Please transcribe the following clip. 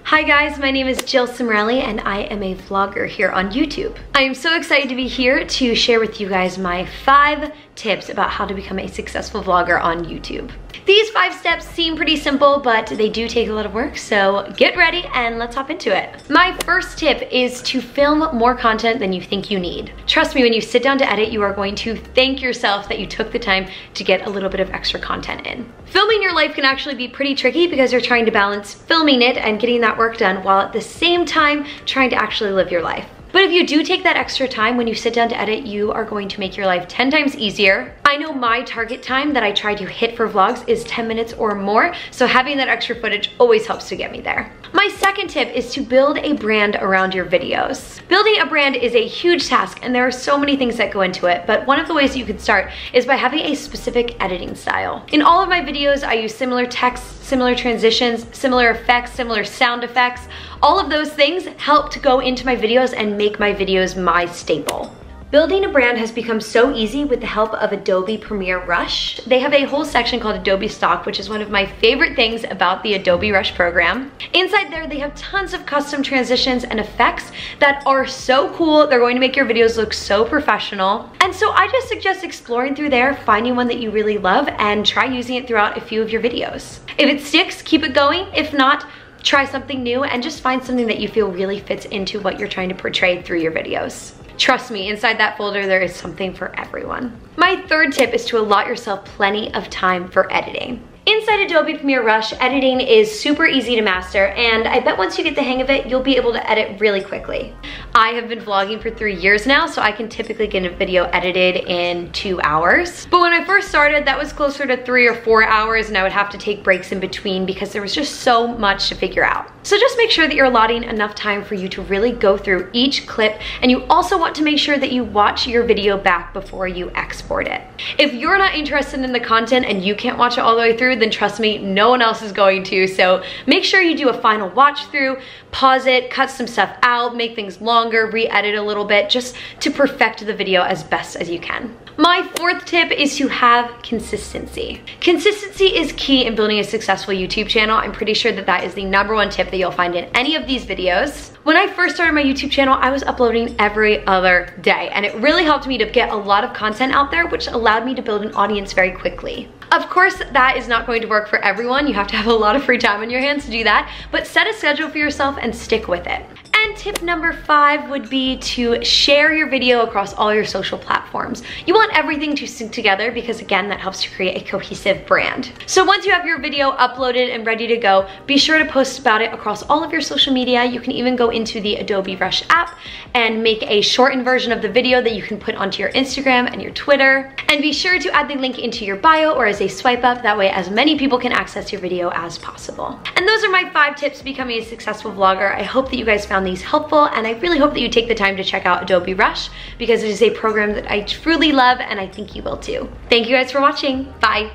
Hi guys, my name is Jill Cimorelli and I am a vlogger here on YouTube. I am so excited to be here to share with you guys my 5 tips about how to become a successful vlogger on YouTube. These 5 steps seem pretty simple, but they do take a lot of work, so get ready and let's hop into it. My first tip is to film more content than you think you need. Trust me, when you sit down to edit, you are going to thank yourself that you took the time to get a little bit of extra content in. Filming your life can actually be pretty tricky because you're trying to balance filming it and getting that work done while at the same time trying to actually live your life. But if you do take that extra time when you sit down to edit, you are going to make your life 10 times easier. I know my target time that I try to hit for vlogs is 10 minutes or more, so having that extra footage always helps to get me there. My second tip is to build a brand around your videos. Building a brand is a huge task and there are so many things that go into it, but one of the ways you can start is by having a specific editing style. In all of my videos, I use similar text, similar transitions, similar effects, similar sound effects. All of those things help to go into my videos and make my videos my staple. Building a brand has become so easy with the help of Adobe Premiere Rush. They have a whole section called Adobe Stock, which is one of my favorite things about the Adobe Rush program. Inside there, they have tons of custom transitions and effects that are so cool. They're going to make your videos look so professional. And so I just suggest exploring through there, finding one that you really love, and try using it throughout a few of your videos. If it sticks, keep it going. If not, try something new and just find something that you feel really fits into what you're trying to portray through your videos. Trust me, inside that folder there is something for everyone. My third tip is to allot yourself plenty of time for editing. Inside Adobe Premiere Rush, editing is super easy to master, and I bet once you get the hang of it, you'll be able to edit really quickly. I have been vlogging for 3 years now, so I can typically get a video edited in 2 hours. But when I first started, that was closer to 3 or 4 hours, and I would have to take breaks in between because there was just so much to figure out. So just make sure that you're allotting enough time for you to really go through each clip, and you also want to make sure that you watch your video back before you export it. If you're not interested in the content and you can't watch it all the way through, then trust me, no one else is going to. So make sure you do a final watch through, pause it, cut some stuff out, make things longer, re-edit a little bit, just to perfect the video as best as you can. My fourth tip is to have consistency. Consistency is key in building a successful YouTube channel. I'm pretty sure that that is the #1 tip that you'll find in any of these videos. When I first started my YouTube channel, I was uploading every other day, and it really helped me to get a lot of content out there, which allowed me to build an audience very quickly. Of course, that is not going to work for everyone. You have to have a lot of free time on your hands to do that, but set a schedule for yourself and stick with it. And tip number 5 would be to share your video across all your social platforms. You want everything to sync together because, again, that helps to create a cohesive brand. So once you have your video uploaded and ready to go, be sure to post about it across all of your social media. You can even go into the Adobe Rush app and make a shortened version of the video that you can put onto your Instagram and your Twitter. And be sure to add the link into your bio or as a swipe up. That way as many people can access your video as possible. And those are my 5 tips to becoming a successful vlogger. I hope that you guys found these helpful, and I really hope that you take the time to check out Adobe Rush because it is a program that I truly love and I think you will too. Thank you guys for watching. Bye.